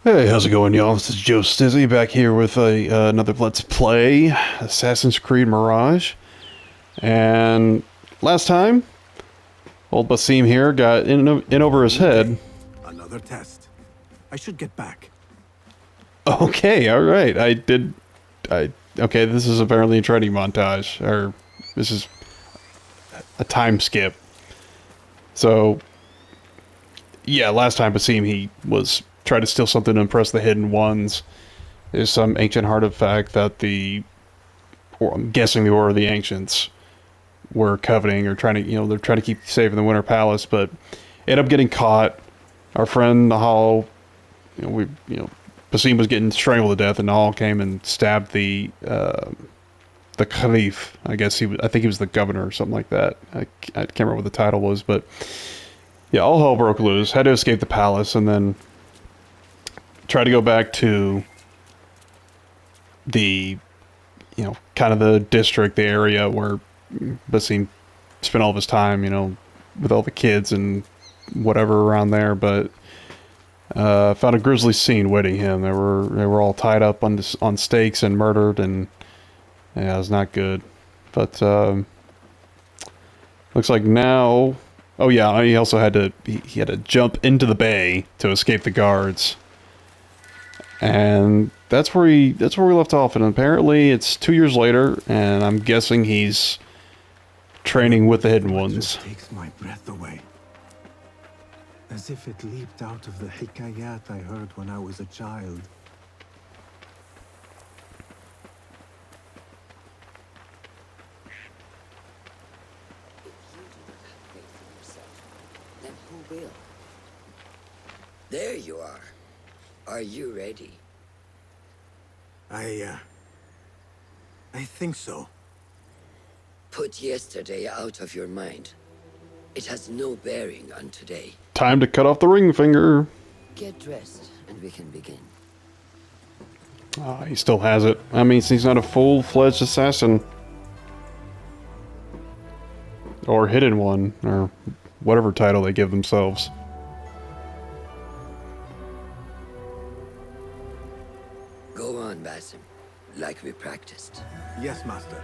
Hey, how's it going, y'all? This is Joe Stizzy back here with another Let's Play Assassin's Creed Mirage. And last time, old Basim here got in over his New head. day. Another test. I should get back. Okay, all right. Okay, this is apparently a training montage, or this is a time skip. So, yeah, last time Basim he was trying to steal something to impress the Hidden Ones. There's some ancient artifact that or I'm guessing the Order of the Ancients were coveting or trying to, they're trying to keep saving the Winter Palace, but end up getting caught. Our friend Nahal, Basim was getting strangled to death, and Nahal came and stabbed the Caliph. I think he was the governor or something like that. I can't remember what the title was, but yeah, all hell broke loose. Had to escape the palace, and then try to go back to the, kind of the district, the area where Basim spent all of his time, with all the kids and whatever around there. But found a grisly scene waiting him. They were all tied up on stakes and murdered, and yeah, it was not good. But looks like now. Oh yeah, he also he had to jump into the bay to escape the guards, and that's where we left off. And apparently, it's 2 years later, and I'm guessing he's training with the Hidden Ones. Takes my breath away. As if it leaped out of the hikayat I heard when I was a child. If you do not have faith in yourself, then who will? There you are. Are you ready? I think so. Put yesterday out of your mind. It has no bearing on today. Time to cut off the ring finger. Get dressed, and we can begin. He still has it. That means he's not a full-fledged assassin. Or hidden one, or whatever title they give themselves. Go on, Basim. Like we practiced. Yes, master.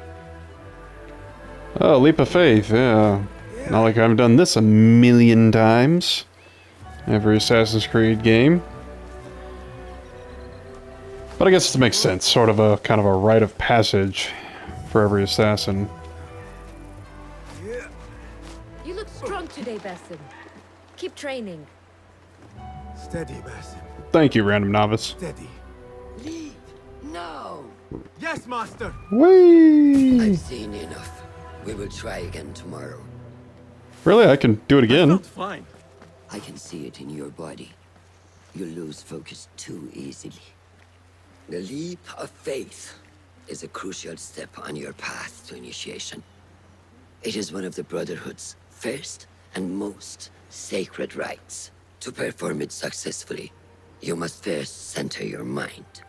Oh, leap of faith, yeah. Not like I haven't done this a million times. Every Assassin's Creed game. But I guess it makes sense. Sort of a kind of a rite of passage for every assassin. You look strong today, Basim. Keep training. Steady, Basim. Thank you, random novice. Steady. Leave! No! Yes, master! Whee! I've seen enough. We will try again tomorrow. Really? I can do it I again? felt fine. I can see it in your body. You lose focus too easily. The leap of faith is a crucial step on your path to initiation. It is one of the Brotherhood's first and most sacred rites. To perform it successfully, you must first center your mind,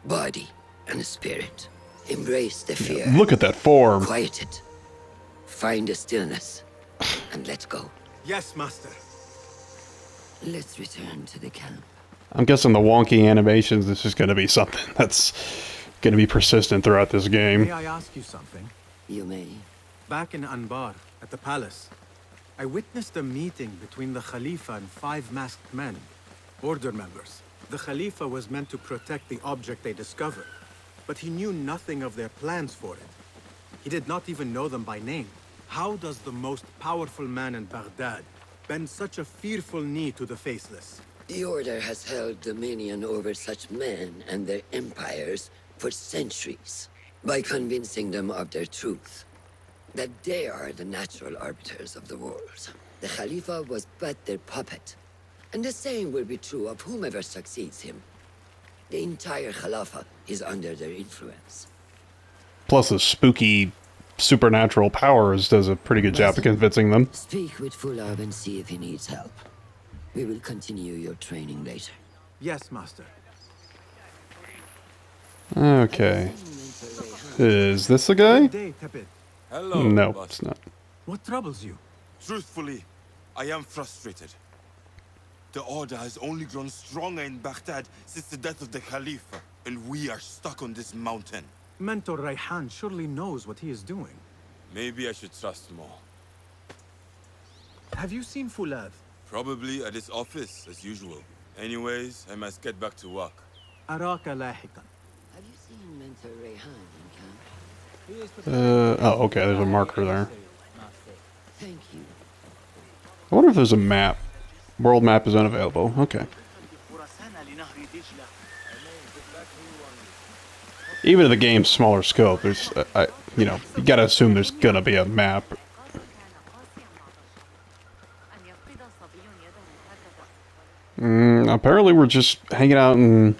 body, and spirit. Embrace the fear. Look at that form. Quiet it. Find a stillness, and let go. Yes, master. Let's return to the camp. I'm guessing the wonky animations, this is going to be something that's going to be persistent throughout this game. May I ask you something? You may. Back in Anbar, at the palace, I witnessed a meeting between the Khalifa and 5 masked men, order members. The Khalifa was meant to protect the object they discovered, but he knew nothing of their plans for it. He did not even know them by name. How does the most powerful man in Baghdad bend such a fearful knee to the faceless? The Order has held dominion over such men and their empires for centuries by convincing them of their truth, that they are the natural arbiters of the world. The Khalifa was but their puppet, and the same will be true of whomever succeeds him. The entire Khalifa is under their influence. Plus his spooky supernatural powers does a pretty good job of convincing them. Speak with Fulab and see if he needs help. We will continue your training later. Yes, master. Okay. Is this the guy? Good day, Tepid. Hello, No, boss. it's not. What troubles you? Truthfully, I am frustrated. The Order has only grown stronger in Baghdad since the death of the Khalifa, and we are stuck on this mountain. Mentor Rayhan surely knows what he is doing. Maybe I should trust more. Have you seen Fulad? Probably at his office, as usual. Anyways, I must get back to work. أراك لاحقا. Have you seen Mentor Rayhan in camp? Oh, okay, there's a marker there. Thank you. I wonder if there's a map. World map is unavailable. Okay. Even in the game's smaller scope, there's, you know, you gotta assume there's gonna be a map. Apparently we're just hanging out in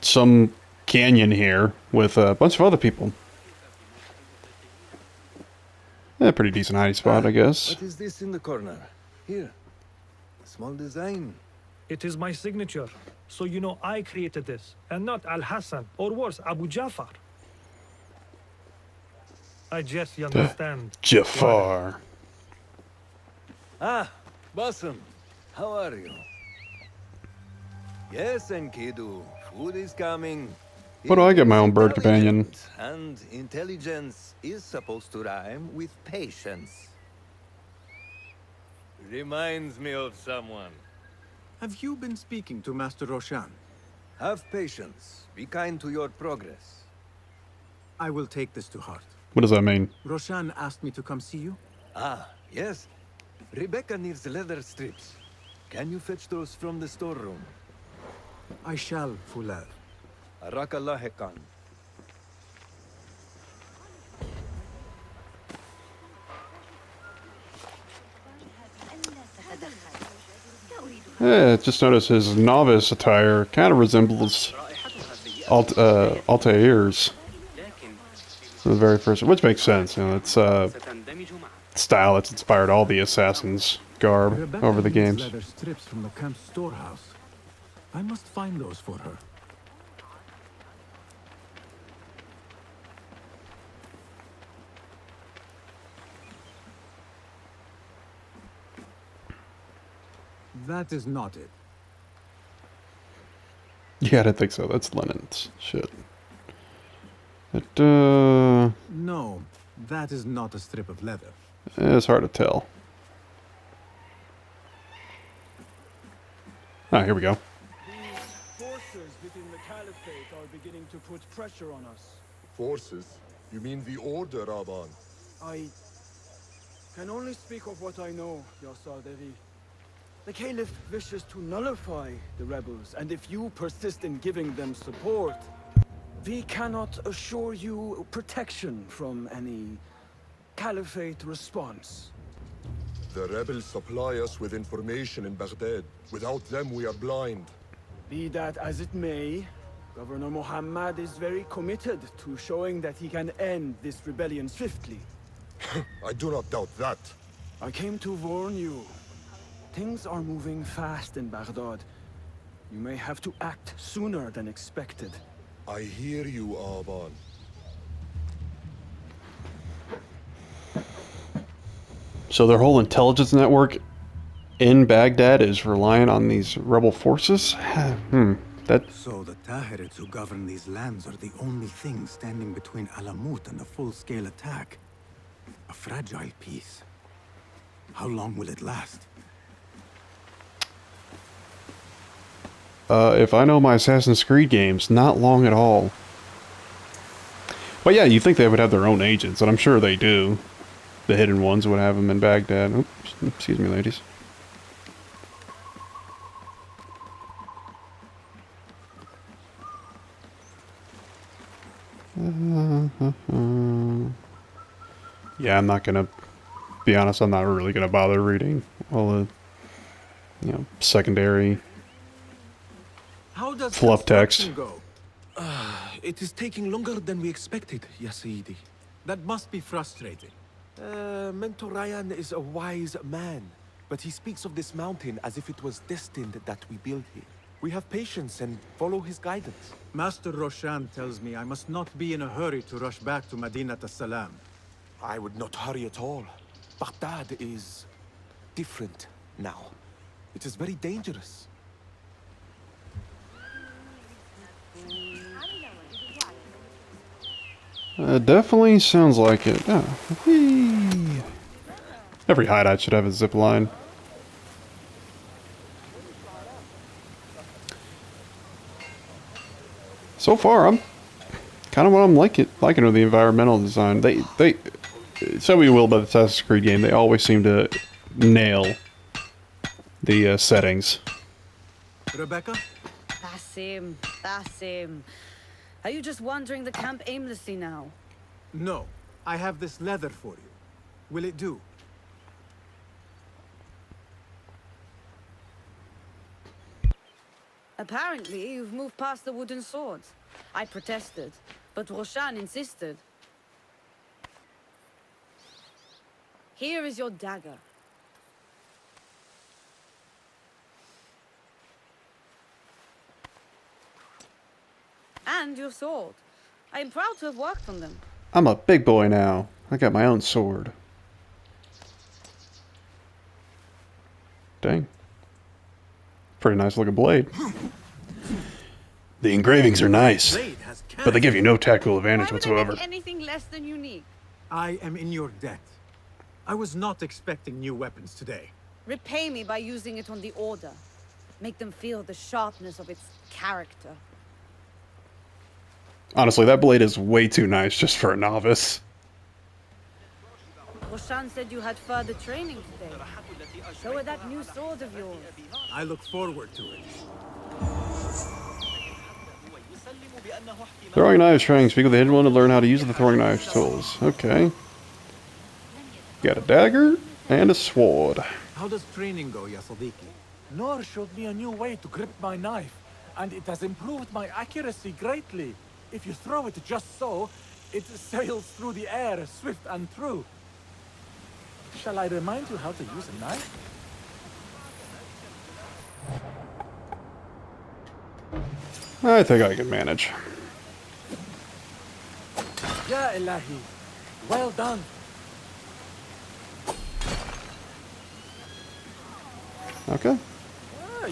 some canyon here with a bunch of other people. Yeah, pretty decent hiding spot, I guess. What is this in the corner? Here. A small design. It is my signature. So you know I created this, and not Al-Hassan, or worse, Abu Jafar. I guess you understand. Jafar. Ah, Bassem. How are you? Yes, Enkidu. Food is coming. Why do I get my own bird companion? And intelligence is supposed to rhyme with patience. Reminds me of someone. Have you been speaking to Master Roshan? Have patience. Be kind to your progress. I will take this to heart. What does that mean? Roshan asked me to come see you. Ah, yes. Rebecca needs leather strips. Can you fetch those from the storeroom? I shall, Fulad. Arakallah Hekan. Yeah, just noticed his novice attire kind of resembles Altair's. The very first, which makes sense, you know, it's style that's inspired all the assassins' garb Rebecca over the needs games. leather strips from the camp storehouse. I must find those for her. That is not it. Yeah, I didn't think so. That's Lennon's shit. No, that is not a strip of leather. It's hard to tell. Ah, here we go. The forces within the Caliphate are beginning to put pressure on us. Forces? You mean the Order, Aban? I can only speak of what I know, Yasar Devi. The Caliph wishes to nullify the rebels, and if you persist in giving them support, we cannot assure you protection from any Caliphate response. The rebels supply us with information in Baghdad. Without them, we are blind. Be that as it may, Governor Muhammad is very committed to showing that he can end this rebellion swiftly. I do not doubt that. I came to warn you. Things are moving fast in Baghdad. You may have to act sooner than expected. I hear you, Aban. So their whole intelligence network in Baghdad is reliant on these rebel forces? That... So the Tahirids who govern these lands are the only thing standing between Alamut and a full-scale attack. A fragile peace. How long will it last? If I know my Assassin's Creed games, not long at all. But yeah, you think they would have their own agents, and I'm sure they do. The hidden ones would have them in Baghdad. Oops, excuse me, ladies. Yeah, I'm not gonna be honest. I'm not really gonna bother reading all the, you know, secondary How does fluff text. construction go? It is taking longer than we expected, Ya Sayyidi. That must be frustrating. Mentor Ryan is a wise man, but he speaks of this mountain as if it was destined that we build here. We have patience and follow his guidance. Master Roshan tells me I must not be in a hurry to rush back to Madinat as-Salam. I would not hurry at all. Baghdad is different now. It is very dangerous. Definitely sounds like it. Oh, whee. Every hideout should have a zip line. So far, I'm kind of what I'm liking with the environmental design. They so we will, but the Assassin's Creed game, they always seem to nail the settings. Rebecca? Basim, Basim. Are you just wandering the camp aimlessly now? No. I have this leather for you. Will it do? Apparently, you've moved past the wooden swords. I protested, but Roshan insisted. Here is your dagger. And your sword. I am proud to have worked on them. I'm a big boy now. I got my own sword. Dang. Pretty nice looking blade. The engravings are nice, but they give you no tactical advantage whatsoever. Anything less than unique. I am in your debt. I was not expecting new weapons today. Repay me by using it on the Order. Make them feel the sharpness of its character. Honestly, that blade is way too nice just for a novice. Roshan said you had further training today. So with that new sword of yours. I look forward to it. Throwing knives training. Speak with the hidden one to learn how to use the throwing knives tools. Okay. Got a dagger and a sword. How does training go, ya Sadiqi? Noor showed me a new way to grip my knife, and it has improved my accuracy greatly. If you throw it just so, it sails through the air, swift and true. Shall I remind you how to use a knife? I think I can manage. Ya Ilahi, well done. Okay.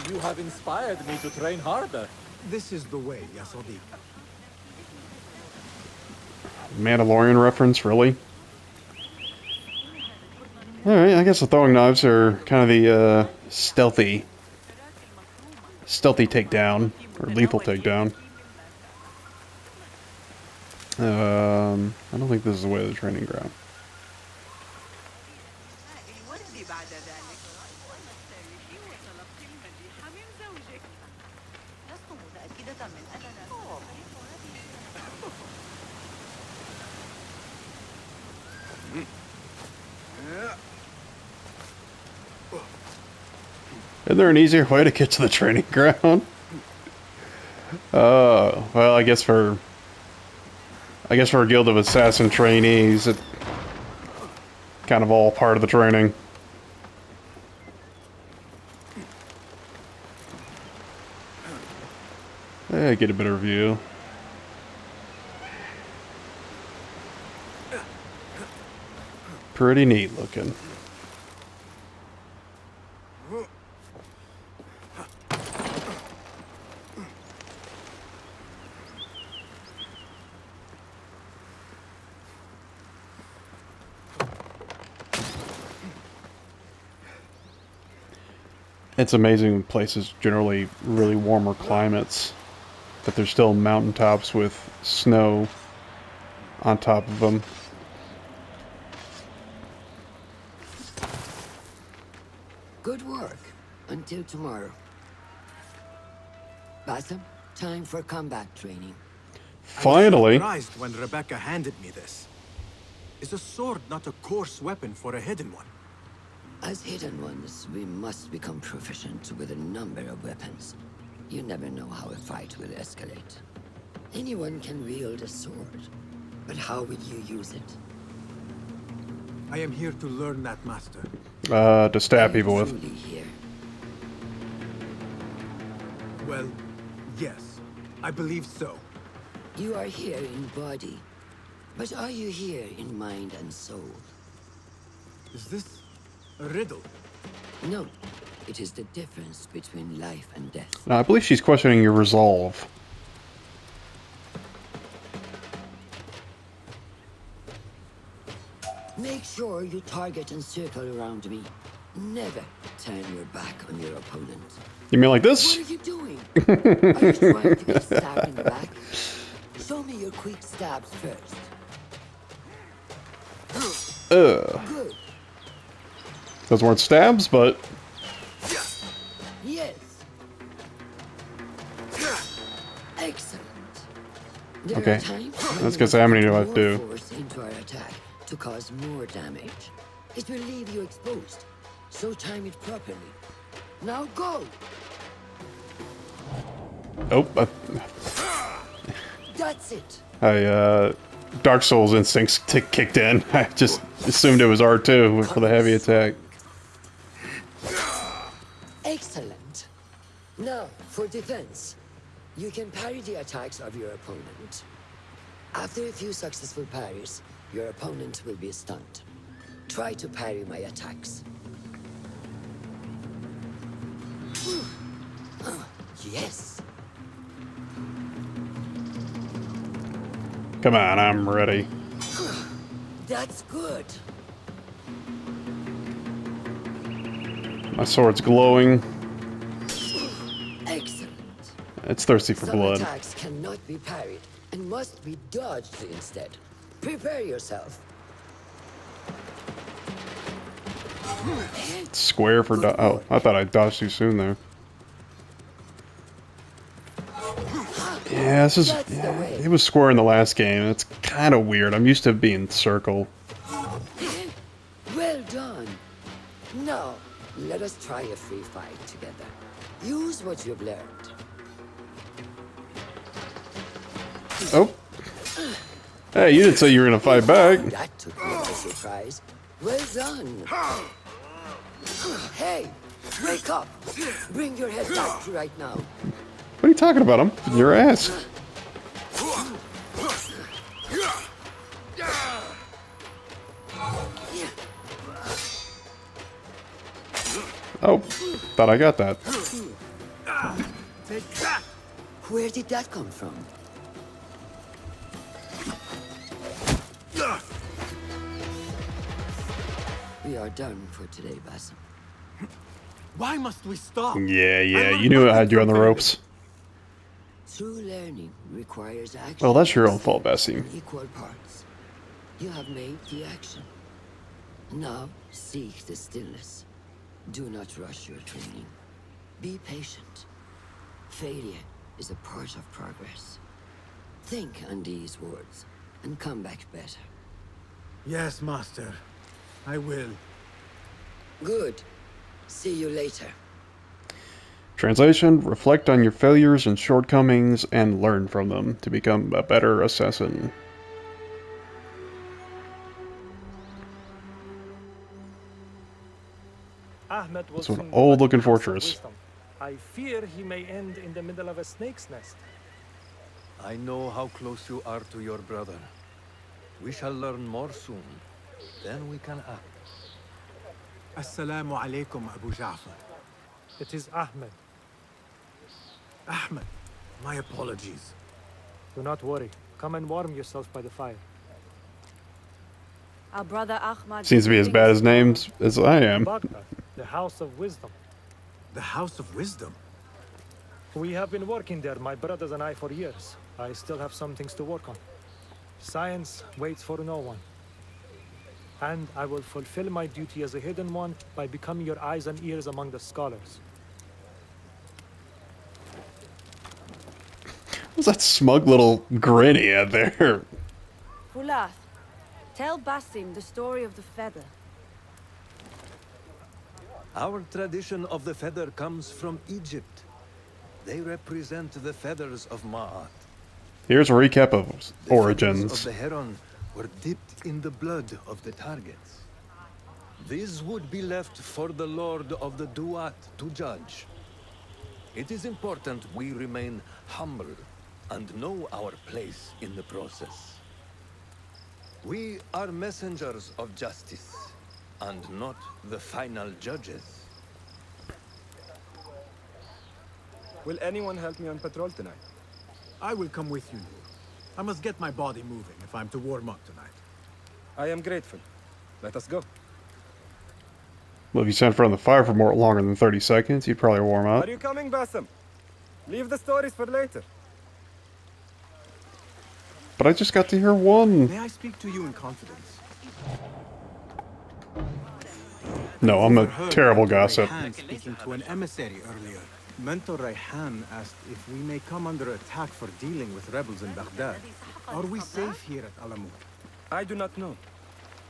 You have inspired me to train harder. This is the way, ya Sadiq. Mandalorian reference, really? Alright, I guess the throwing knives are kind of the stealthy takedown, or lethal takedown. I don't think this is the way to the training ground. Is there an easier way to get to the training ground? Well, I guess for a guild of assassin trainees, it's kind of all part of the training. Get a better view. Pretty neat looking. It's amazing in places generally really warmer climates, but there's still mountaintops with snow on top of them. Good work. Until tomorrow. Basim, time for combat training. Finally. I was surprised when Rebecca handed me this. Is a sword not a coarse weapon for a hidden one? As hidden ones, we must become proficient with a number of weapons. You never know how a fight will escalate. Anyone can wield a sword, but how will you use it? I am here to learn that, Master. To stab people with. Truly here. Well, yes. I believe so. You are here in body, but are you here in mind and soul? Is this a riddle? No. It is the difference between life and death. Now, I believe she's questioning your resolve. Make sure you target and circle around me. Never turn your back on your opponent. You mean like this? What are you doing? Are you trying to get stabbed in the back? Show me your quick stabs first. Good. Those weren't stabs, but... Yes. Excellent. There Okay. are times when Let's you get how many do I put do? more force into our attack to cause more damage. It will leave you exposed, so time it properly. Now go! Oh, That's it! Dark Souls instincts kicked in. I just assumed it was R2 for the heavy attack. Excellent. Now, for defense. You can parry the attacks of your opponent. After a few successful parries, your opponent will be stunned. Try to parry my attacks. Yes. Come on, I'm ready. That's good. My sword's glowing. Excellent. It's thirsty for Some blood. attacks cannot be parried and must be dodged instead. Prepare yourself. Square for oh, I thought I dodged too soon there. Yeah, this is... Yeah, it was square in the last game. It's kind of weird. I'm used to it being circle. Well done. Now, let us try a free fight together. Use what you've learned. Oh. Hey, you didn't say you were gonna fight back. That took me by surprise. Well done. Hey, wake up. Bring your head back right now. What are you talking about? I'm in your ass. Oh, thought I got that. Take that. Where did that come from? We are done for today, Basim. Why must we stop? Yeah, you knew I had you on the ropes. True learning requires action. Well, that's your own fault, Basim. in equal parts. You have made the action. Now, seek the stillness. Do not rush your training. Be patient. Failure is a part of progress. Think on these words and come back better. Yes, Master. I will. Good. See you later. Translation: reflect on your failures and shortcomings and learn from them to become a better assassin. Ahmed will It's an soon old-looking watch the House of fortress. Wisdom. I fear he may end in the middle of a snake's nest. I know how close you are to your brother. We shall learn more soon. Then we can act. Assalamu alaikum, Abu Ja'far. It is Ahmed. Ahmed, my apologies. Do not worry. Come and warm yourself by the fire. Our brother Ahmad Seems to be as bad as names as I am. Baghdad, the House of Wisdom. The House of Wisdom? We have been working there, my brothers and I, for years. I still have some things to work on. Science waits for no one. And I will fulfill my duty as a hidden one by becoming your eyes and ears among the scholars. What's that smug little grin he had there? Fulath, tell Basim the story of the feather. Our tradition of the feather comes from Egypt. They represent the feathers of Ma'at. Here's a recap of The feathers origins. of the heron were dipped in the blood of the targets. These would be left for the Lord of the Duat to judge. It is important we remain humble and know our place in the process. We are messengers of justice, and not the final judges. Will anyone help me on patrol tonight? I will come with you, Noor. I must get my body moving if I'm to warm up tonight. I am grateful. Let us go. Well, if you sat in front of the fire for longer than 30 seconds, you'd probably warm up. Are you coming, Bassam? Leave the stories for later. But I just got to hear one. May I speak to you in confidence? No, I'm a Overheard terrible Mentor gossip. Rayhan speaking to an emissary earlier. Mentor Rayhan asked if we may come under attack for dealing with rebels in Baghdad. Are we safe here at Alamut? I do not know,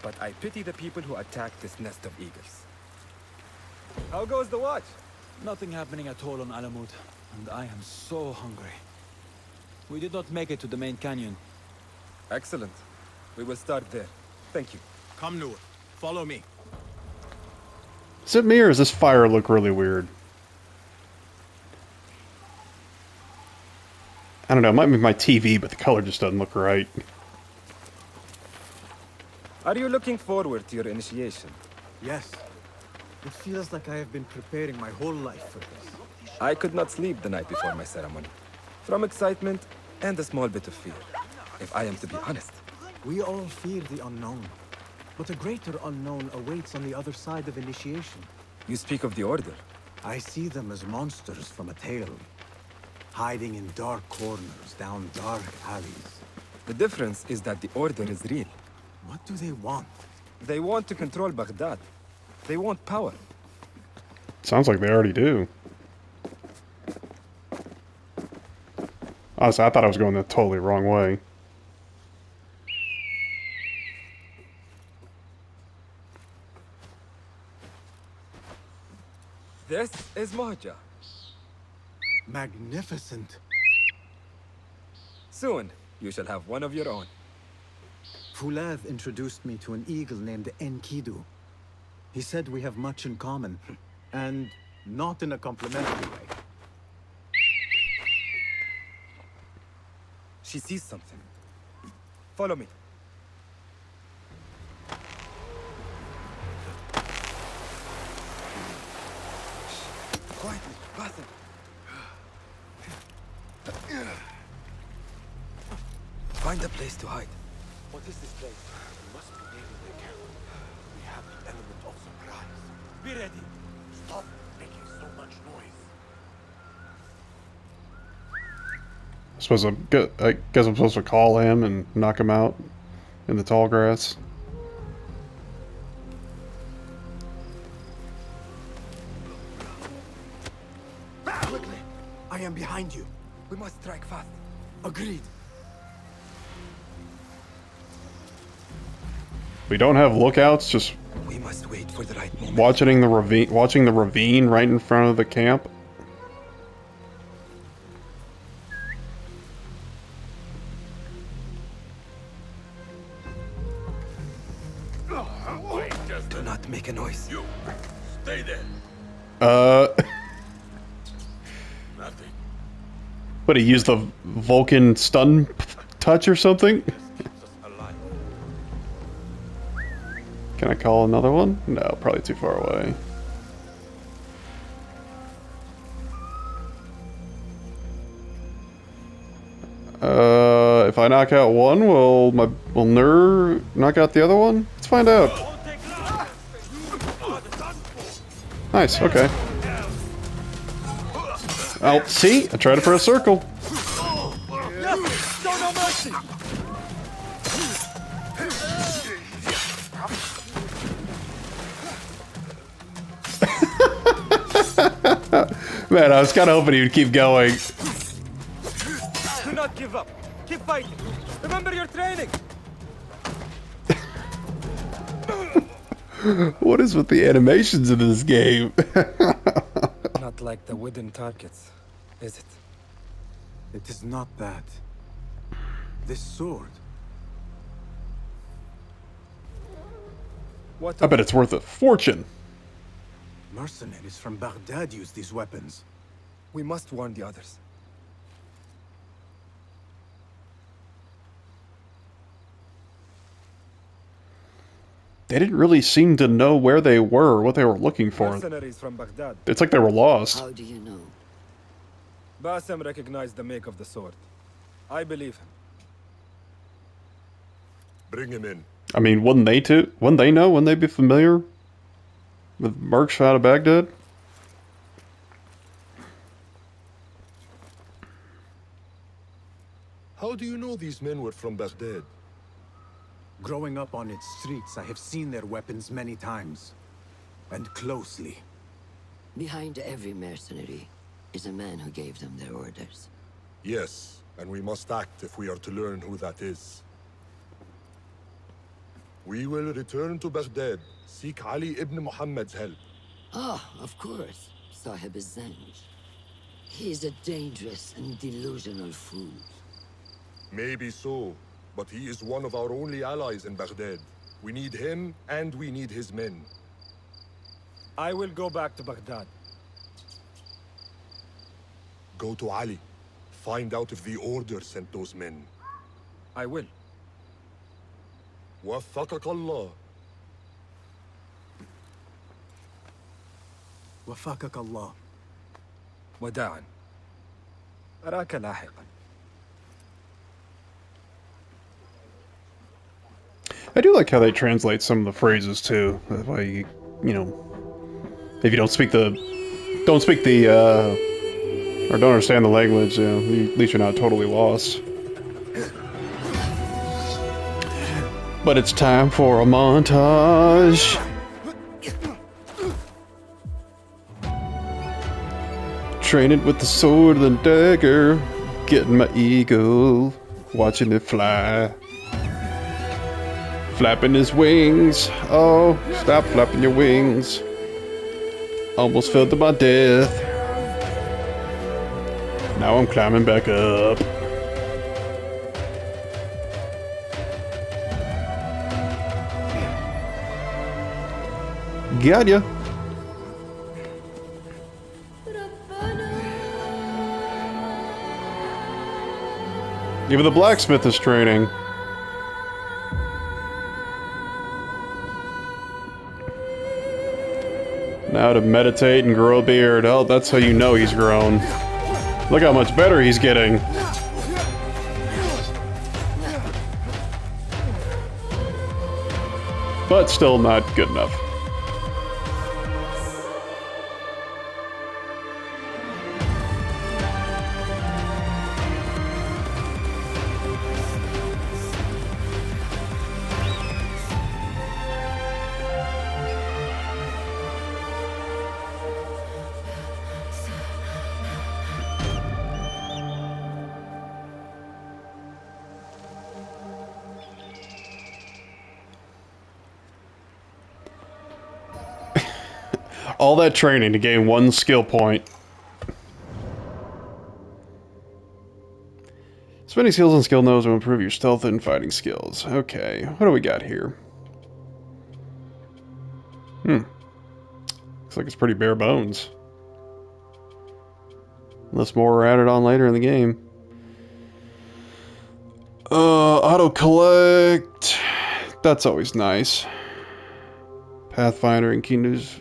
but I pity the people who attacked this nest of eagles. How goes the watch? Nothing happening at all on Alamut, and I am so hungry. We did not make it to the main canyon. Excellent. We will start there. Thank you. Come, Noor. Follow me. Is it me or does this fire look really weird? I don't know, it might be my TV, but the color just doesn't look right. Are you looking forward to your initiation? Yes. It feels like I have been preparing my whole life for this. I could not sleep the night before my ceremony. From excitement and a small bit of fear, if I am to be honest. We all fear the unknown. But a greater unknown awaits on the other side of initiation. You speak of the Order. I see them as monsters from a tale, hiding in dark corners, down dark alleys. The difference is that the Order is real. What do they want? They want to control Baghdad. They want power. Sounds like they already do. Honestly, I thought I was going the totally wrong way. This is Mahja. Magnificent. Soon, you shall have one of your own. Fulad introduced me to an eagle named Enkidu. He said we have much in common, and not in a complimentary way. She sees something. Follow me. Quietly, Bassam. Find a place to hide. What is this place? We must be near the camp. We have the element of surprise. Be ready. Stop making so much noise. I guess I'm supposed to call him and knock him out in the tall grass. Quickly! I am behind you. We must strike fast. Agreed. We don't have lookouts, just We must wait for the right moment. watching the ravine right in front of the camp. Do not make a noise. You, stay there. Nothing. But he used the Vulcan stun touch or something? Keeps us alive. Can I call another one? No, probably too far away. If I knock out one, will Nur knock out the other one? Let's find out. Nice, okay. Oh, see? I tried to press circle. Yes! Show no mercy! Man, I was kind of hoping he would keep going. Do not give up. Keep fighting. Remember your training. What is with the animations in this game? Not like the wooden targets, is it? It is not that. This sword. What? I bet it's worth a fortune. Mercenaries from Baghdad use these weapons. We must warn the others. They didn't really seem to know where they were, what they were looking for. Mercenaries from Baghdad. It's like they were lost. How do you know? Bassem recognized the make of the sword. I believe him. Bring him in. I mean, wouldn't they too? Wouldn't they know? Wouldn't they be familiar with mercs out of Baghdad? How do you know these men were from Baghdad? Growing up on its streets, I have seen their weapons many times. And closely. Behind every mercenary is a man who gave them their orders. Yes, and we must act if we are to learn who that is. We will return to Baghdad, seek Ali ibn Muhammad's help. Ah, of course. Sahib is Zanj. He's a dangerous and delusional fool. Maybe so, but he is one of our only allies in Baghdad. We need him, and we need his men. I will go back to Baghdad. Go to Ali. Find out if the Order sent those men. I will. وفقك الله. وفقك الله. وداعا. أراك لاحقا. I do like how they translate some of the phrases too. That way, you know, if you don't speak the, or don't understand the language, at least you're not totally lost. But it's time for a montage. Training with the sword and dagger, getting my eagle, watching it fly. Flapping his wings. Oh, stop flapping your wings. Almost fell to my death. Now I'm climbing back up. Got ya. Even the blacksmith is training. Now to meditate and grow a beard. Oh, that's how you know he's grown. Look how much better he's getting. But still not good enough. All that training to gain one skill point. Spending skills and skill nodes will improve your stealth and fighting skills. Okay, what do we got here? Looks like it's pretty bare bones. Unless more are added on later in the game. Auto collect. That's always nice. Pathfinder and Kidu's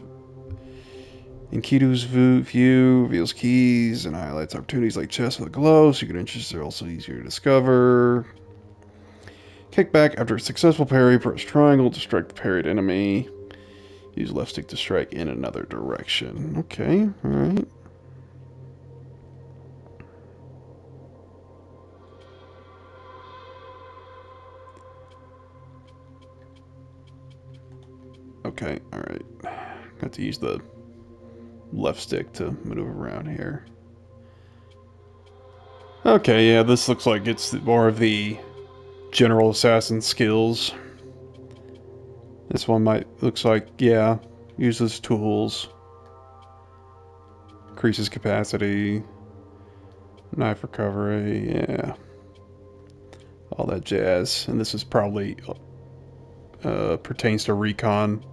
view reveals keys and highlights opportunities like chests with a glow. Secret interests are also easier to discover. Kick back after a successful parry. Press triangle to strike the parried enemy. Use left stick to strike in another direction. Okay, alright. Okay, alright. Got to use the left stick to maneuver around here. Okay, yeah, this looks like it's more of the general assassin skills. This one looks like, yeah, uses tools. Increases capacity. Knife recovery, yeah. All that jazz. And this is probably pertains to recon.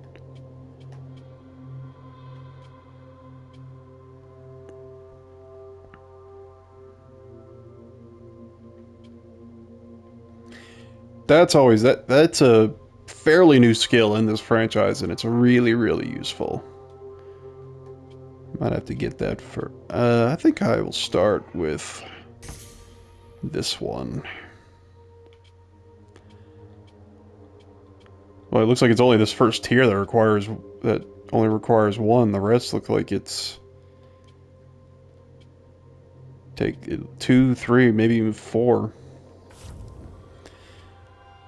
That's always that's a fairly new skill in this franchise, and it's really, really useful. Might have to get that for... I think I will start with this one. Well, it looks like it's only this first tier that only requires one. The rest look like it's take 2, 3, maybe even 4.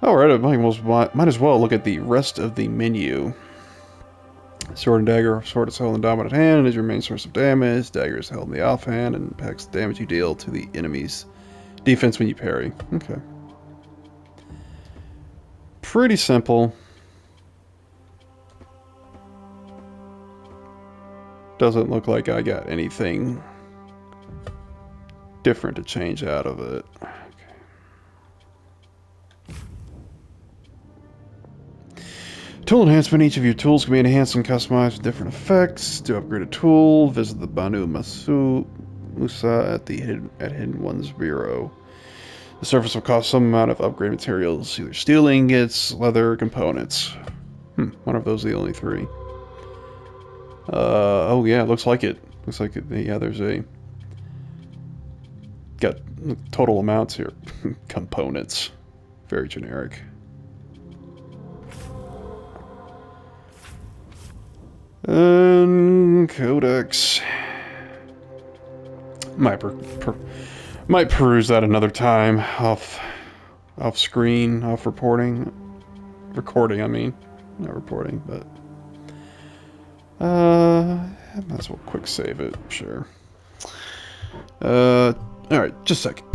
Alright, I might as well look at the rest of the menu. Sword and dagger. Sword is held in the dominant hand and is your main source of damage. Dagger is held in the offhand and impacts the damage you deal to the enemy's defense when you parry. Okay. Pretty simple. Doesn't look like I got anything different to change out of it. Tool enhancement. Each of your tools can be enhanced and customized with different effects. To upgrade a tool, visit the Banu Musa at the Hidden Ones Bureau. The surface will cost some amount of upgrade materials, either steel ingots, leather, or components. One of those are the only 3. Oh yeah, looks like it. Looks like it, yeah, there's a... Got total amounts here. Components. Very generic. Codex. Might peruse that another time. Off screen, off recording, I mean, not reporting, but might as well quick save it. Sure. All right, just a second.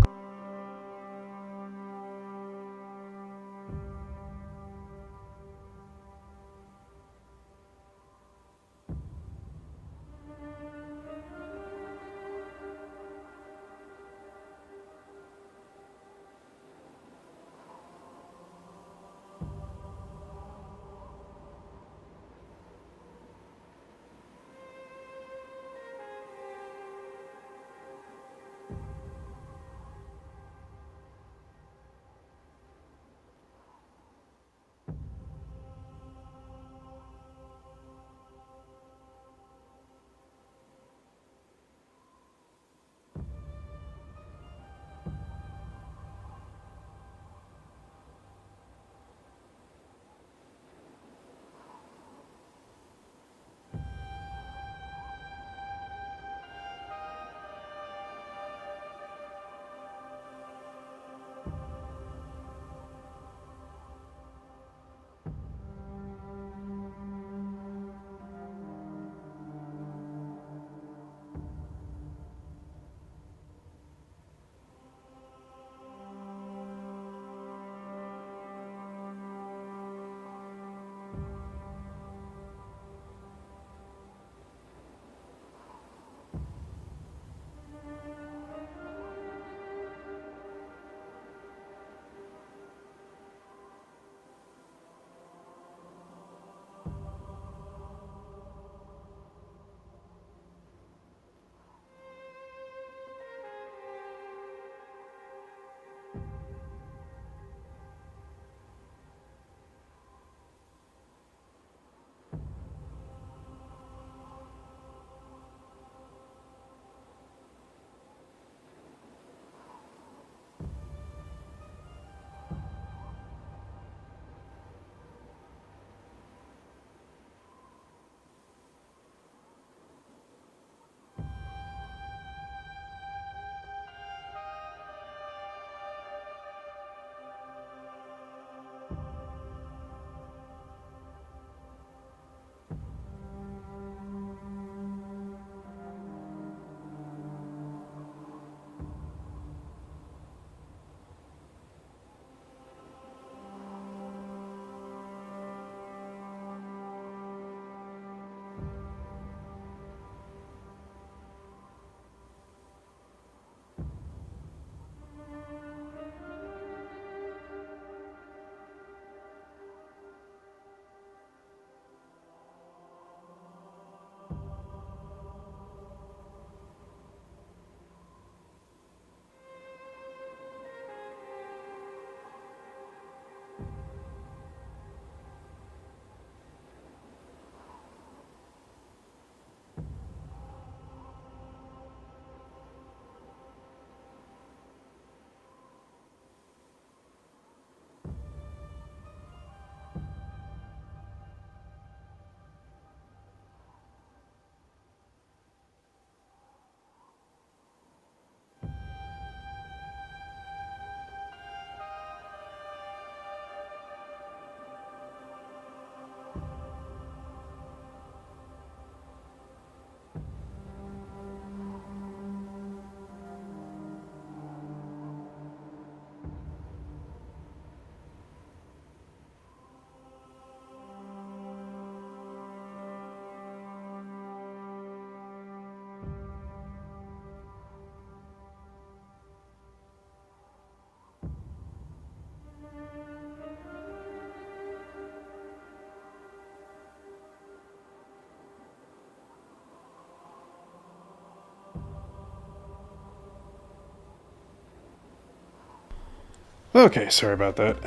Okay, sorry about that.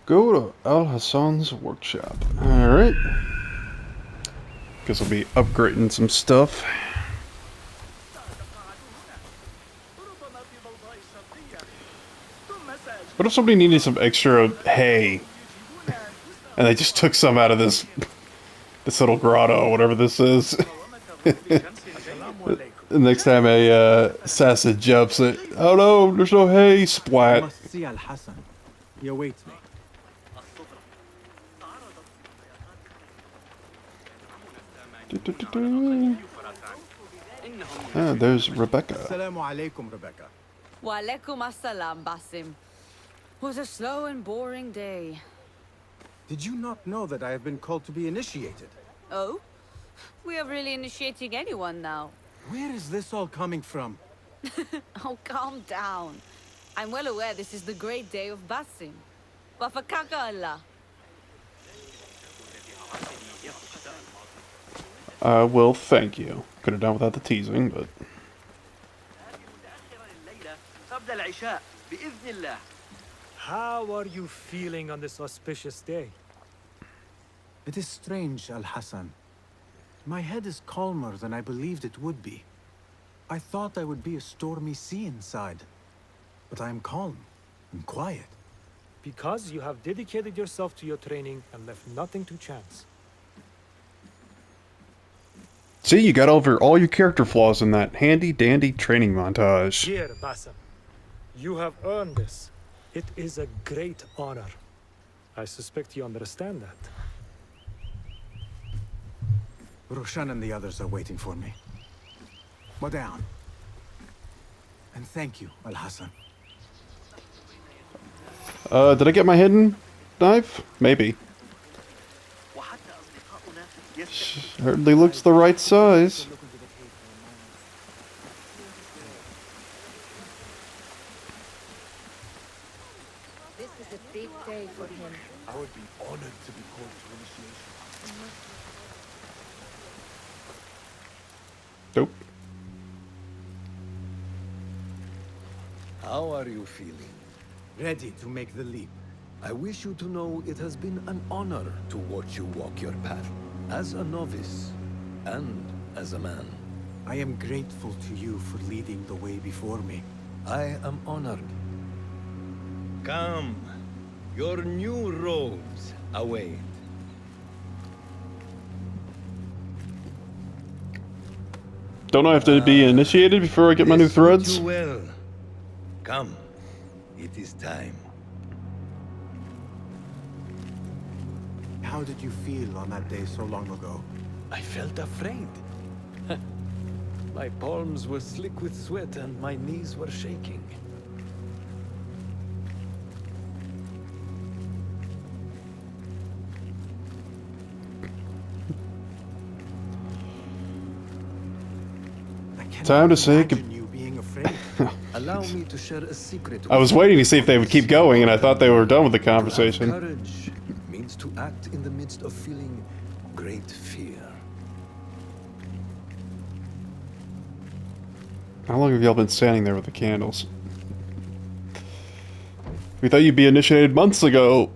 Go to Al Hassan's workshop. Alright. Guess I'll be upgrading some stuff. What if somebody needed some extra hay? And they just took some out of this little grotto, whatever this is. The next time a assassin jumps it, oh no, there's no hay, I splat. must see Al Hassan. He awaits me. Ah, there's Rebecca. Assalamu alaikum, Rebecca. Wa alaikum assalam, Basim. Was a slow and boring day. Did you not know that I have been called to be initiated? Oh? We are really initiating anyone now. Where is this all coming from? Oh, calm down. I'm well aware this is the great day of Basim. Wafakaka Allah. Well, thank you. Could have done without the teasing, but... How are you feeling on this auspicious day? It is strange, Al Hassan. My head is calmer than I believed it would be. I thought I would be a stormy sea inside. But I am calm and quiet. Because you have dedicated yourself to your training and left nothing to chance. See, you got over all your character flaws in that handy-dandy training montage. Dear Basim, you have earned this. It is a great honor. I suspect you understand that. Roshan and the others are waiting for me. Bow down. And thank you, Al Hassan. Did I get my hidden knife? Maybe. Hardly looks the right size. This is a big day for him. I would be honored to be called to initiation. Nope. How are you feeling? Ready to make the leap. I wish you to know it has been an honor to watch you walk your path. As a novice, and as a man. I am grateful to you for leading the way before me. I am honored. Come. Your new robes await. Don't I have to be initiated before I get my new This suit threads? you well. Come. It is time. How did you feel on that day so long ago? I felt afraid. My palms were slick with sweat and my knees were shaking. I cannot Time to say imagine you being afraid. Allow me to share a secret. I was waiting to see if they would keep going, and I thought they were done with the conversation. Courage means to act in the midst of feeling great fear. How long have y'all been standing there with the candles? We thought you'd be initiated months ago.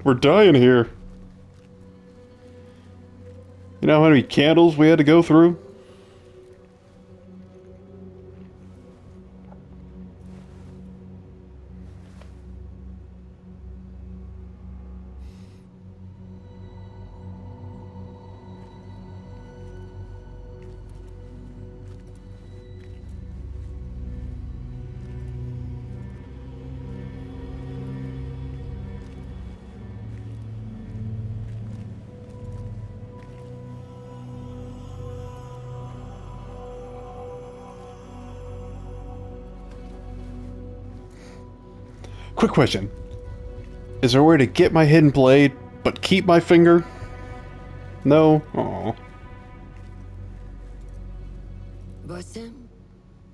We're dying here. You know how many candles we had to go through? Quick question. Is there a way to get my hidden blade, but keep my finger? No? Aww. Basim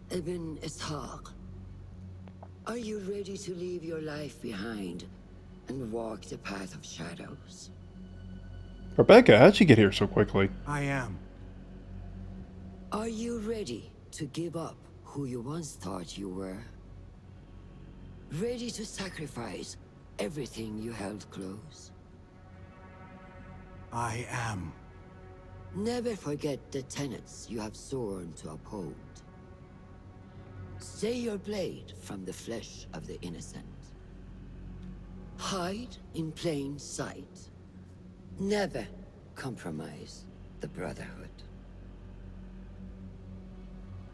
ibn Ishaq, are you ready to leave your life behind and walk the path of shadows? Rebecca, how'd you get here so quickly? I am. Are you ready to give up who you once thought you were. Ready to sacrifice everything you held close. I am. Never forget the tenets you have sworn to uphold. Stay your blade from the flesh of the innocent. Hide in plain sight. Never compromise the Brotherhood.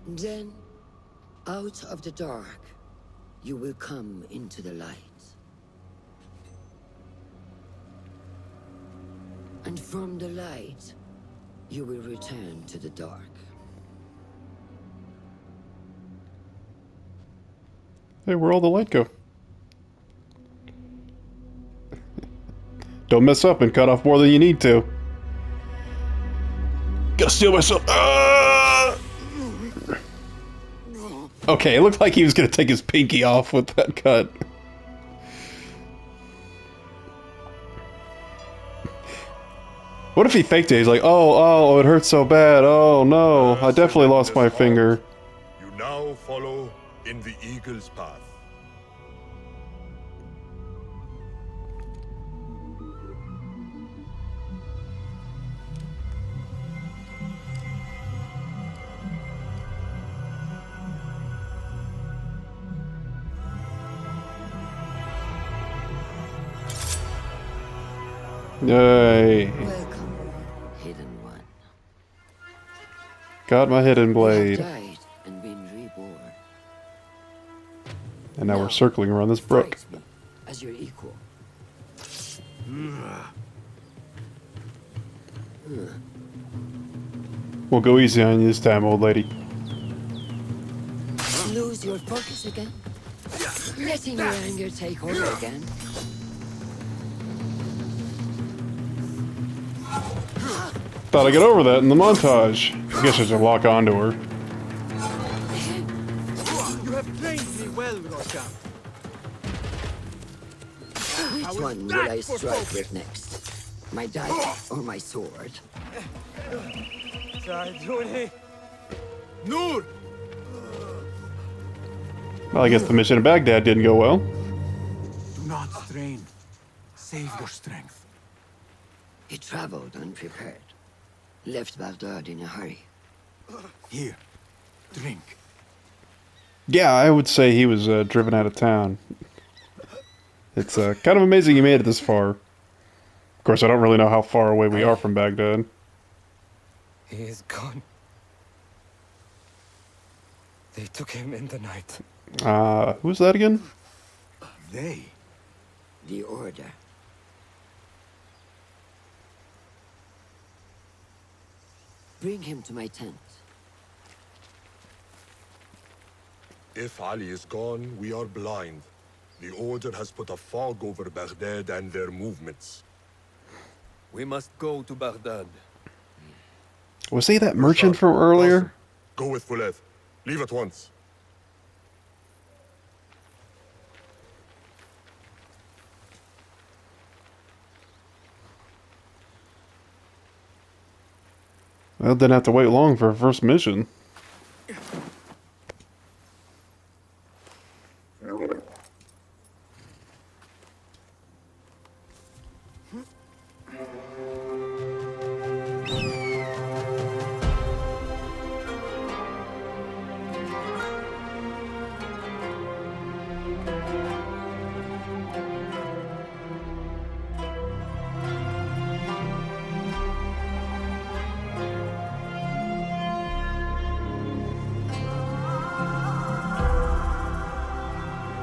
Then, out of the dark, you will come into the light. And from the light, you will return to the dark. Hey, where'd all the light go? Don't mess up and cut off more than you need to. Gotta steal myself. Okay, it looked like he was gonna take his pinky off with that cut. What if he faked it? He's like, oh, it hurts so bad. Oh no, I definitely lost my finger. You now follow in the Eagle's path. Yay. Welcome, Hidden One. Got my hidden You blade. have died and been reborn. And now we're circling around this brook. Fight me as your equal. We'll go easy on you this time, old lady. Lose your focus again? Letting your anger take over again? Thought I got over that in the montage. I guess I should lock onto her. You have trained me well, Roshan. Which one will I strike with next? My dagger or my sword? Noor! Well, I guess the mission in Baghdad didn't go well. Do not strain. Save your strength. He traveled unprepared. Left Baghdad in a hurry. Here, drink. Yeah, I would say he was driven out of town. It's kind of amazing he made it this far. Of course, I don't really know how far away we are from Baghdad. He is gone. They took him in the night. Who's that again? They? The Order. Bring him to my tent. If Ali is gone, we are blind. The Order has put a fog over Baghdad and their movements. We must go to Baghdad. Was he that merchant from earlier? Go with Fuleth. Leave at once. Well, didn't have to wait long for a first mission.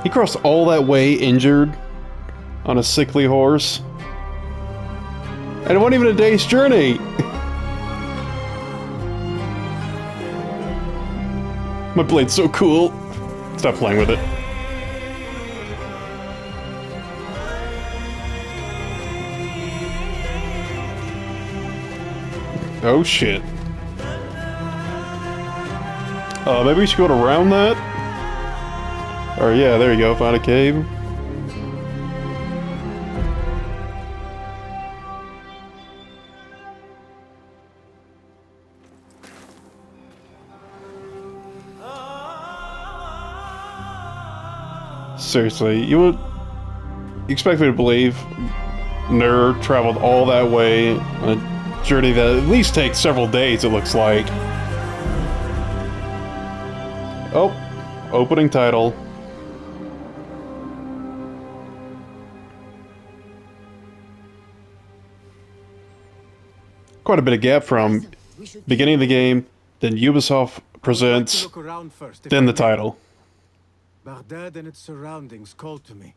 He crossed all that way injured on a sickly horse. And it wasn't even a day's journey. My blade's so cool. Stop playing with it. Oh shit. Maybe we should go around that? Or yeah, there you go, find a cave. Seriously, you would expect me to believe Ner traveled all that way on a journey that at least takes several days, it looks like. Oh, opening title. Quite a bit of gap from beginning of the game, then Ubisoft presents, Look around first, if then I the may. title. Baghdad and its surroundings called to me.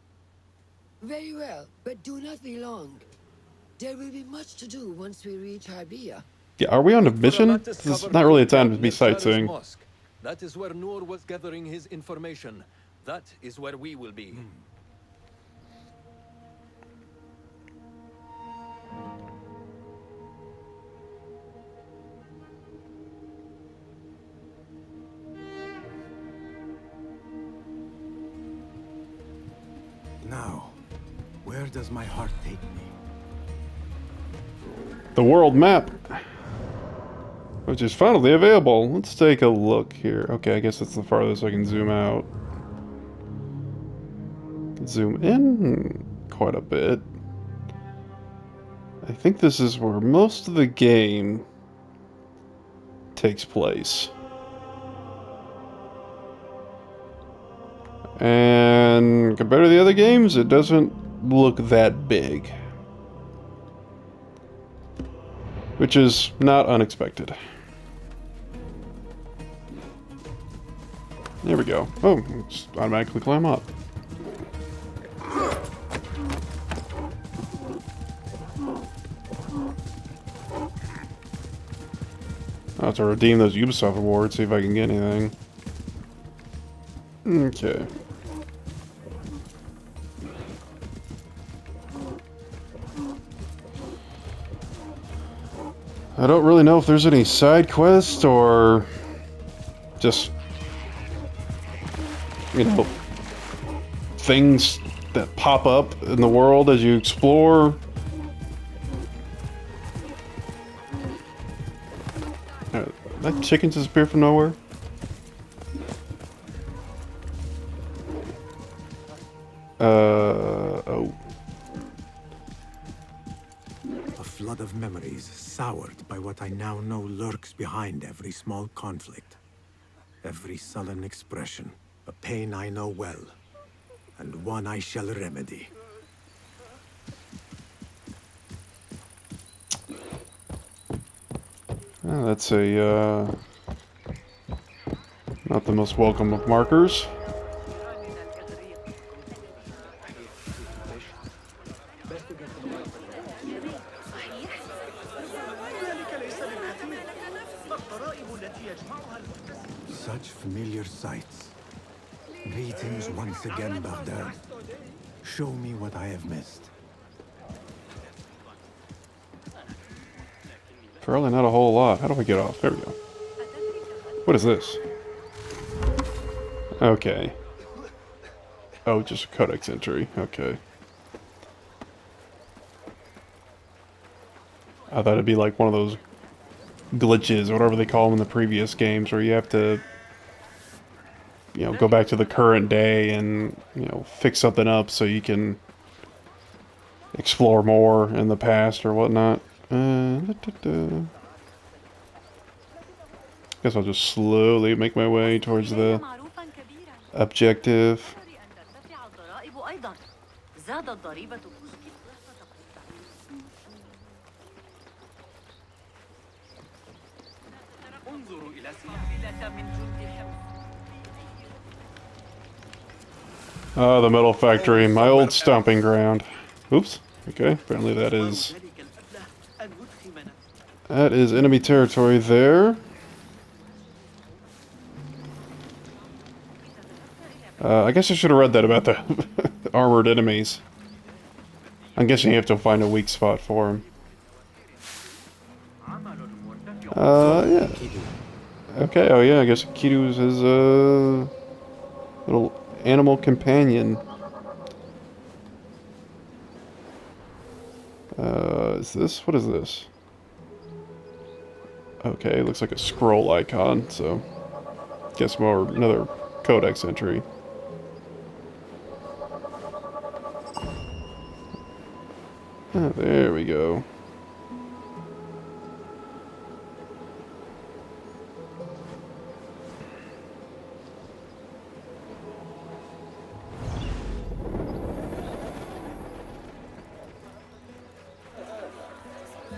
Very well, but do not be long. There will be much to do once we reach Harbia. Yeah, are we on a Look for mission? lattice This is covered not really a compound time to be near Shara's sightseeing. Mosque. That is where Noor was gathering his information. That is where we will be. Now, where does my heart take me? The world map, which is finally available. Let's take a look here. Okay, I guess that's the farthest I can zoom out. Zoom in quite a bit. I think this is where most of the game takes place. And compared to the other games, it doesn't look that big. Which is not unexpected. There we go. Oh, just automatically climb up. I'll have to redeem those Ubisoft awards, see if I can get anything. Okay. I don't really know if there's any side quests or just, you know, things that pop up in the world as you explore. That chicken disappear from nowhere? Oh. A flood of memories soured by what I now know lurks behind every small conflict. Every sullen expression, a pain I know well, and one I shall remedy. That's a, not the most welcome of markers. Such familiar sights. Greetings once again, Baghdad. Show me what I have missed. Probably not a whole lot. How do I get off? There we go. What is this? Okay. Oh, just a codex entry. Okay. I thought it'd be like one of those glitches, or whatever they call them in the previous games, where you have to, you know, go back to the current day and, you know, fix something up so you can explore more in the past or whatnot. Guess I'll just slowly make my way towards the objective. The metal factory, my old stomping ground. Oops. Okay, apparently that is enemy territory there. I guess I should have read that about the armored enemies. I'm guessing you have to find a weak spot for them. Yeah. Okay, oh yeah, I guess Kidu is his, little animal companion. Is this? What is this? Okay, looks like a scroll icon, so guess more another codex entry. Ah, there we go.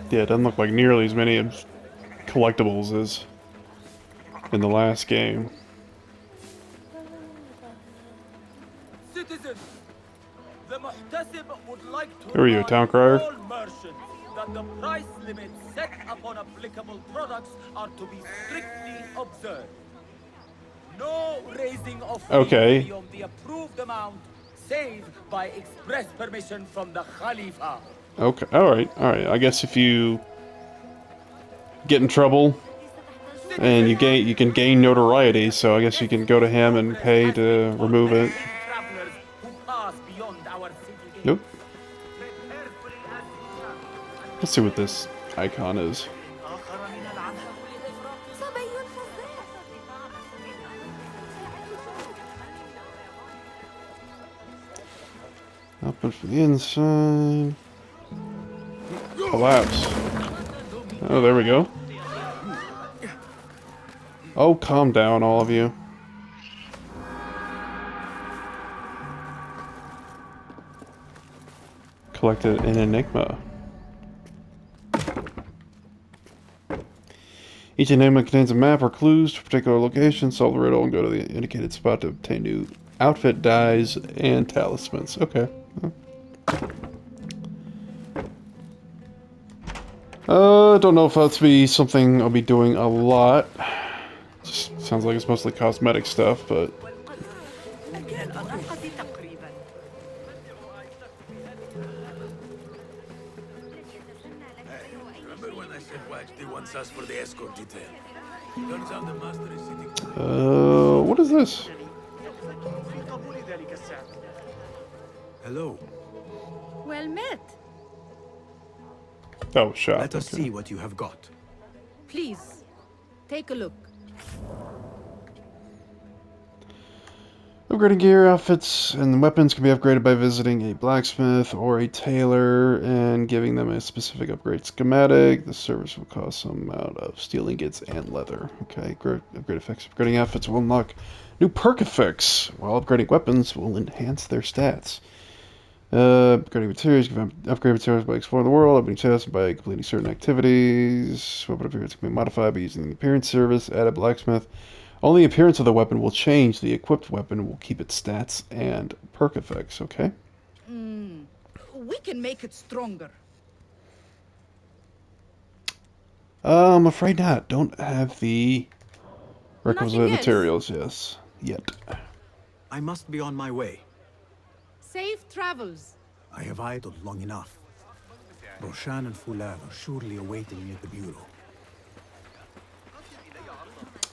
Yeah, it doesn't look like nearly as many collectibles as in the last game. Citizens, the Muhtasib would like to Who are you, a town remind crier? all merchants that the price limits set upon applicable products are to be strictly observed. No raising of fees Okay. beyond the approved amount, save by express permission from the Khalifa. Okay, alright, alright. I guess if you get in trouble and you can gain notoriety, so I guess you can go to him and pay to remove it. Travelers who pass beyond our city gates. Nope. Let's see what this icon is. Open for the inside. Collapse. Oh, there we go. Oh, calm down, all of you. Collected an enigma. Each enigma contains a map or clues to a particular location. Solve the riddle and go to the indicated spot to obtain new outfit, dyes, and talismans. Okay. Don't know if that's be something I'll be doing a lot. Just sounds like it's mostly cosmetic stuff, but Remember when I said Wajdi wants us for the escort detail? Turns out the master is sitting. what is this? Hello. Well met. Oh, shop. Let us see what you have got. Please, take a look. Upgrading gear, outfits, and weapons can be upgraded by visiting a blacksmith or a tailor and giving them a specific upgrade schematic. The service will cost some amount of steel ingots and leather. Okay, upgrade effects. Upgrading outfits will unlock new perk effects, while upgrading weapons will enhance their stats. Upgrading materials, can upgrade materials by exploring the world, opening chests by completing certain activities. Weapon appearance can be modified by using the appearance service. Add a blacksmith. Only the appearance of the weapon will change. The equipped weapon will keep its stats and perk effects, okay? We can make it stronger. I'm afraid not. Don't have the requisite Nothing else? materials, yes. Yet. I must be on my way. Safe travels. I have idled long enough. Roshan and Fulan are surely awaiting me at the bureau.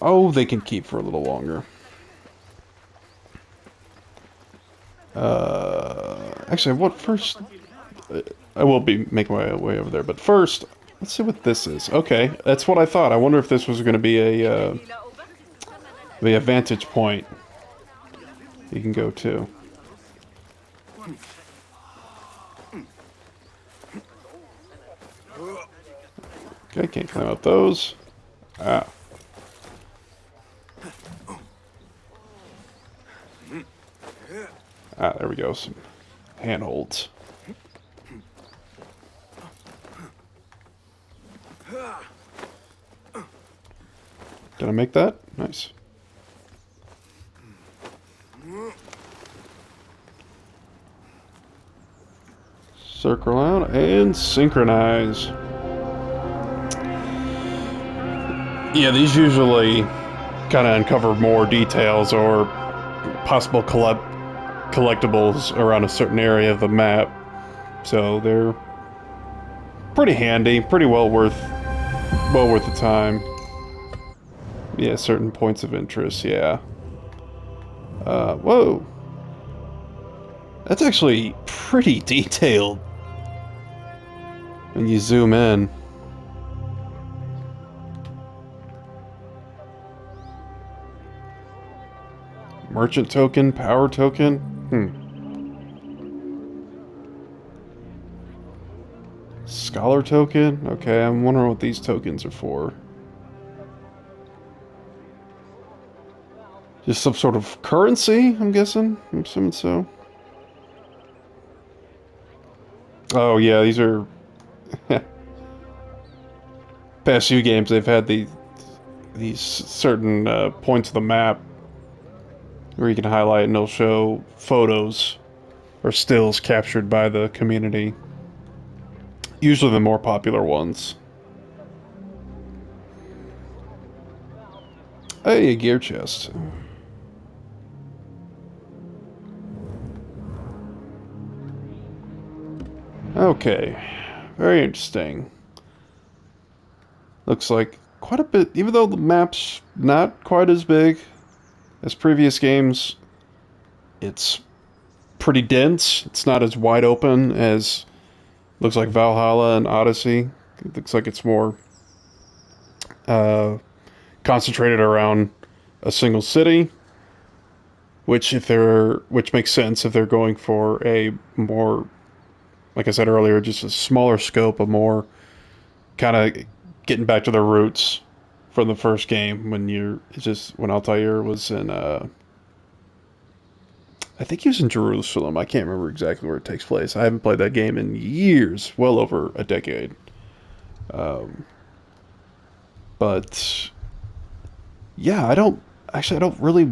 Oh, they can keep for a little longer. Actually, what first? I will be making my way over there, but first, let's see what this is. Okay, that's what I thought. I wonder if this was going to be a vantage point you can go to. Okay, can't climb up those. Ah. Ah, there we go. Some handholds. Did I make that? Nice. Circle out and synchronize. Yeah, these usually kind of uncover more details or possible collectibles around a certain area of the map. So they're pretty handy, pretty well worth the time. Yeah, certain points of interest, yeah. Whoa. That's actually pretty detailed when you zoom in. Merchant token, power token. Scholar token? Okay, I'm wondering what these tokens are for. Just some sort of currency, I'm guessing? I'm assuming so. Oh yeah, these are... past few games, they've had these certain points of the map where you can highlight and it'll show photos or stills captured by the community. Usually the more popular ones. Hey, a gear chest. Okay, very interesting. Looks like quite a bit, even though the map's not quite as big as previous games, it's pretty dense. It's not as wide open as looks like Valhalla and Odyssey. It looks like it's more concentrated around a single city, which makes sense if they're going for a more, like I said earlier, just a smaller scope, a more kind of getting back to their roots from the first game when Altair was in I think he was in Jerusalem. I can't remember exactly where it takes place. I haven't played that game in years, well over a decade. But yeah, I don't really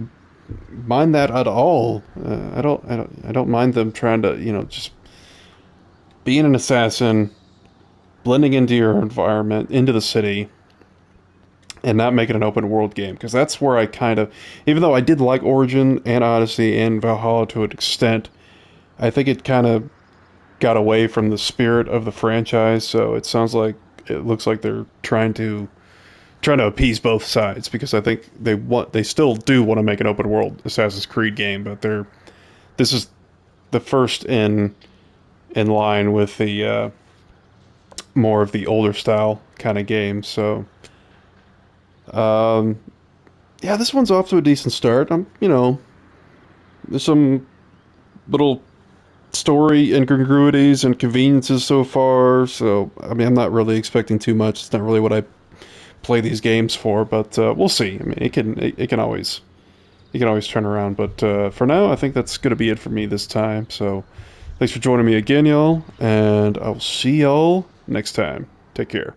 mind that at all. I don't mind them trying to, just being an assassin, blending into your environment, into the city, and not making an open world game. Because that's where I kind of, even though I did like Origin and Odyssey and Valhalla to an extent, I think it kind of got away from the spirit of the franchise. So it looks like they're trying to appease both sides, because I think they still do want to make an open world Assassin's Creed game, but this is the first in line with the more of the older style kind of game. So um, yeah, this one's off to a decent start. There's some little story incongruities and conveniences so far. So I mean, I'm not really expecting too much. It's not really what I play these games for, but we'll see. I mean, it can always turn around. But for now, I think that's gonna be it for me this time. So thanks for joining me again, y'all, and I'll see y'all next time. Take care.